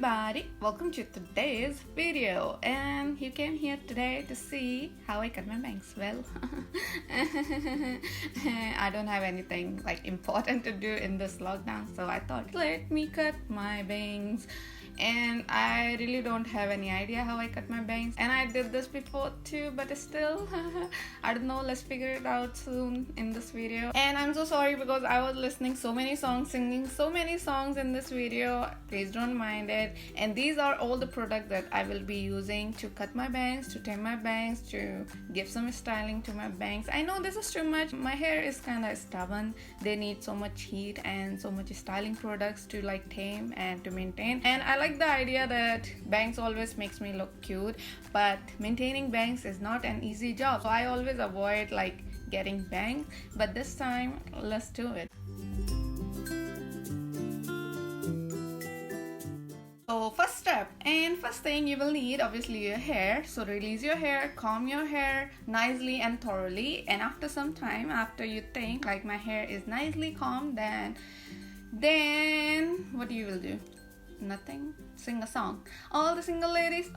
everybody, welcome to today's video. And you came here today to see how I cut my bangs. Well, I don't have anything like important to do in this lockdown, so I thought let me cut my bangs. And I really don't have any idea how I cut my bangs, and I did this before too, but still I don't know, let's figure it out soon in this video. And I'm so sorry because I was listening so many songs, singing so many songs in this video. Please don't mind it. And these are all the products that I will be using to cut my bangs, to tame my bangs, to give some styling to my bangs. I know this is too much. My hair is kind of stubborn. They need so much heat and so much styling products to like tame and to maintain. And I like the idea that bangs always makes me look cute, but maintaining bangs is not an easy job, so I always avoid like getting bangs, but this time let's do it. So first step and first thing, you will need obviously your hair. So release your hair, comb your hair nicely and thoroughly, and after some time, after you think like my hair is nicely combed, then what you will do? Nothing. Sing a song. All the single ladies.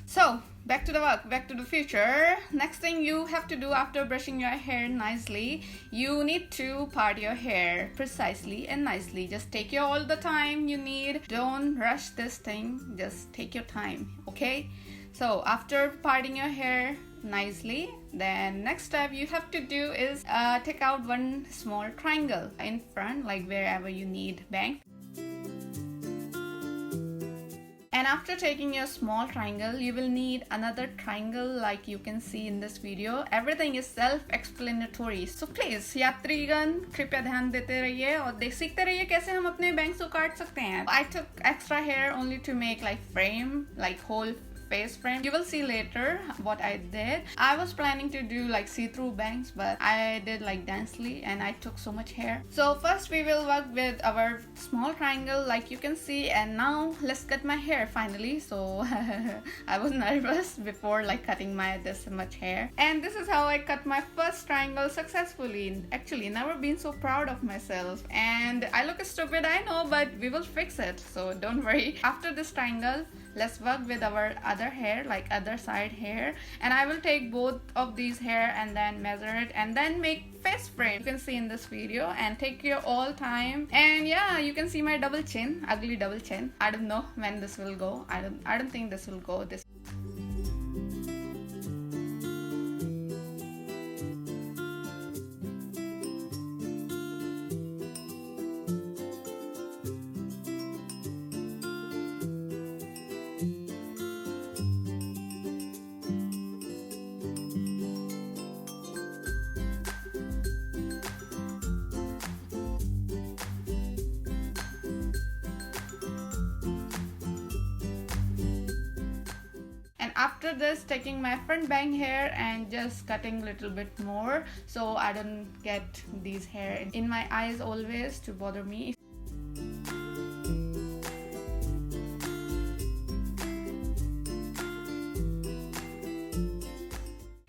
So back to the work, back to the future. Next thing you have to do after brushing your hair nicely, you need to part your hair precisely and nicely. Just take your all the time you need. Don't rush this thing. Just take your time, okay? So after parting your hair nicely, then next step you have to do is take out one small triangle in front, like wherever you need bang. And after taking your small triangle, you will need another triangle like you can see in this video. Everything is self-explanatory. So please, यात्रीगण कृपया ध्यान देते रहिए और सीखते रहिए कैसे हम अपने bangs को काट सकते हैं. I took extra hair only to make like frame, like whole face frame. You will see later what I did. I was planning to do like see-through bangs, but I did like densely and I took so much hair. So first we will work with our small triangle like you can see, and now let's cut my hair finally. So I was nervous before like cutting my this much hair, and this is how I cut my first triangle successfully. Actually never been so proud of myself, and I look stupid, I know, but we will fix it, so don't worry. After this triangle, let's work with our other hair, like other side hair, and I will take both of these hair and then measure it and then make face frame. You can see in this video, and take your all time. And yeah, you can see my double chin, ugly double chin. I don't know when this will go. I don't think this will go this. After this, taking my front bang hair and just cutting a little bit more so I don't get these hair in my eyes always to bother me.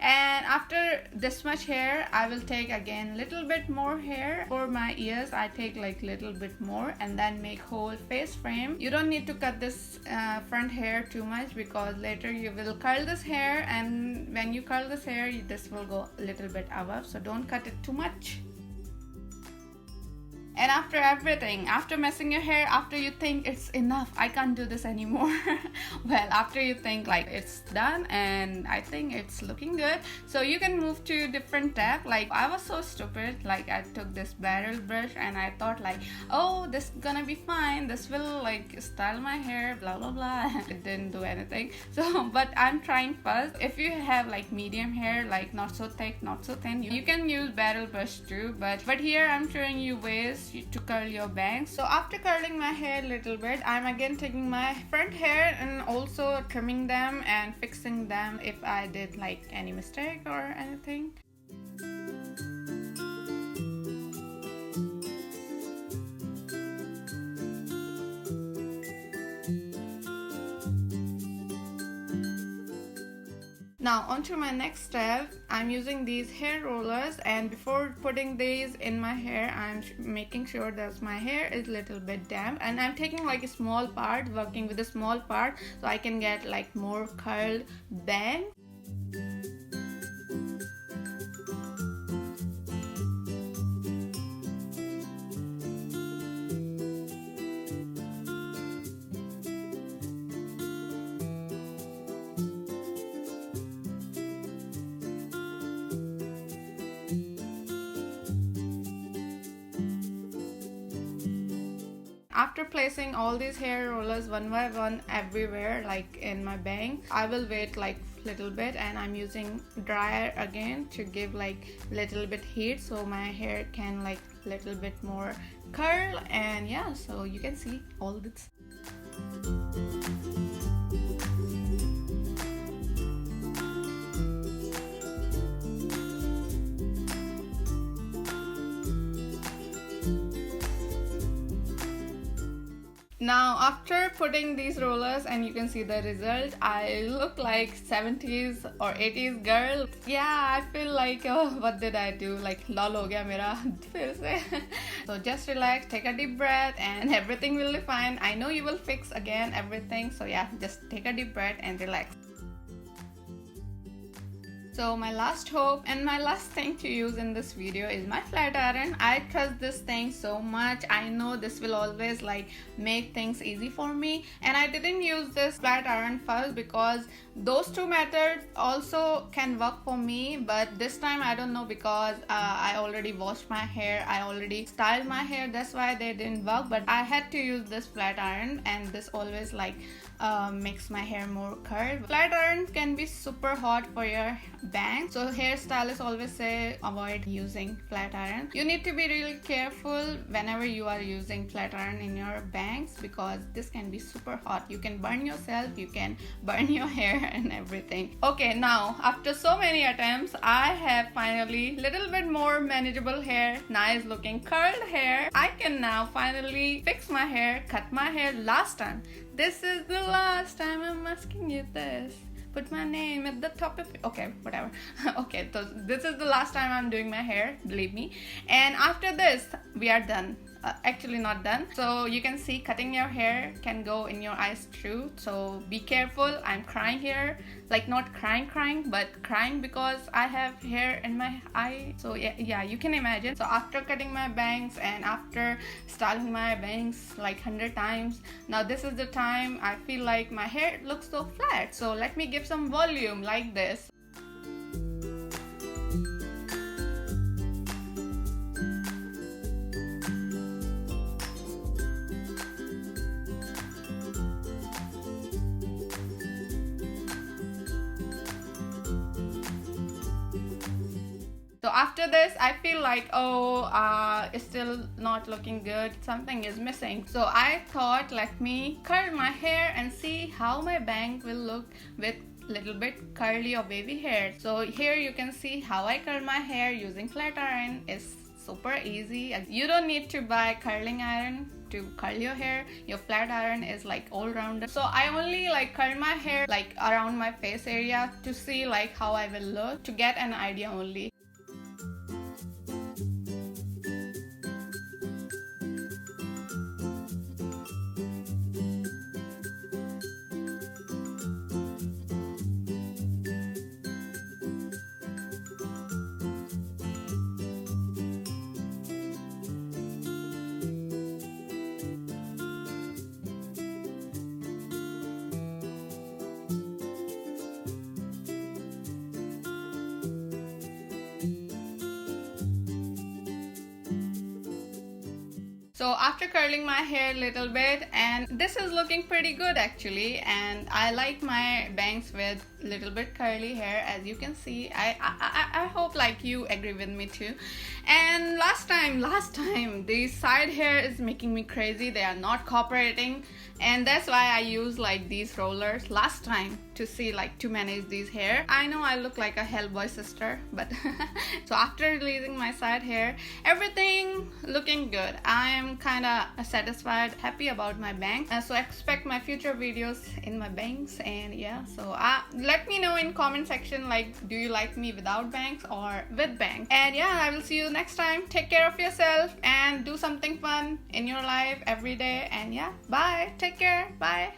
And after this much hair, I will take again little bit more hair. For my ears, I take like little bit more and then make whole face frame. You don't need to cut this front hair too much, because later you will curl this hair, and when you curl this hair, this will go a little bit above, so don't cut it too much. And after everything, after messing your hair, after you think it's enough, I can't do this anymore. Well, after you think like it's done and I think it's looking good, so you can move to different tab. Like I was so stupid, like I took this barrel brush and I thought like, oh, this is gonna be fine, this will like style my hair, blah blah blah. It didn't do anything. So but I'm trying first. If you have like medium hair, like not so thick, not so thin, you can use barrel brush too, but here I'm showing you ways to curl your bangs. So after curling my hair a little bit, I'm again taking my front hair and also trimming them and fixing them if I did like any mistake or anything. Now onto my next step. I'm using these hair rollers, and before putting these in my hair, I'm making sure that my hair is a little bit damp, and I'm taking like a small part, working with a small part, so I can get like more curled bang. After placing all these hair rollers one by one everywhere, like in my bang, I will wait like little bit, and I'm using dryer again to give like little bit heat so my hair can like little bit more curl. And yeah, so you can see all this. Now after putting these rollers, and you can see the result, I look like 70s or 80s girl. Yeah, I feel like, oh, what did I do? Like lol ho gaya mera fir se. So just relax, take a deep breath, and everything will be fine. I know you will fix again everything. So yeah, just take a deep breath and relax. So my last hope and my last thing to use in this video is my flat iron. I trust this thing so much. I know this will always like make things easy for me, and I didn't use this flat iron first because those two methods also can work for me, but this time I don't know, because I already washed my hair, I already styled my hair, that's why they didn't work. But I had to use this flat iron, and this always like makes my hair more curled. Flat iron can be super hot for your bangs, so hairstylists always say avoid using flat iron. You need to be really careful whenever you are using flat iron in your bangs, because this can be super hot. You can burn yourself, you can burn your hair and everything. Okay, now after so many attempts, I have finally little bit more manageable hair, nice looking curled hair. I can now finally fix my hair, cut my hair. Last time, this is the last time I'm asking you this. Put my name at the top of it. Okay, whatever. Okay, so this is the last time I'm doing my hair, believe me. And after this, we are done. Actually not done. So you can see cutting your hair can go in your eyes too, so be careful. I'm crying here, like not crying, but crying because I have hair in my eye. So yeah, you can imagine. So after cutting my bangs and after styling my bangs like 100 times, now this is the time I feel like my hair looks so flat. So let me give some volume like this. So after this, I feel like, it's still not looking good. Something is missing. So I thought, let me curl my hair and see how my bang will look with little bit curly or wavy hair. So here you can see how I curl my hair using flat iron. It's super easy. You don't need to buy curling iron to curl your hair. Your flat iron is like all round. So I only like curl my hair like around my face area to see like how I will look, to get an idea only. So after curling my hair a little bit, and this is looking pretty good actually, and I like my bangs with little bit curly hair, as you can see. I hope like you agree with me too. And last time the side hair is making me crazy. They are not cooperating, and that's why I use like these rollers last time to see like to manage these hair. I know I look like a Hellboy sister, but so after releasing my side hair, everything looking good. I am I'm kind of satisfied, happy about my bank. So expect my future videos in my banks. And yeah, so let me know in comment section, like, do you like me without banks or with banks? And yeah, I will see you next time. Take care of yourself and do something fun in your life every day. And yeah, bye. Take care. Bye.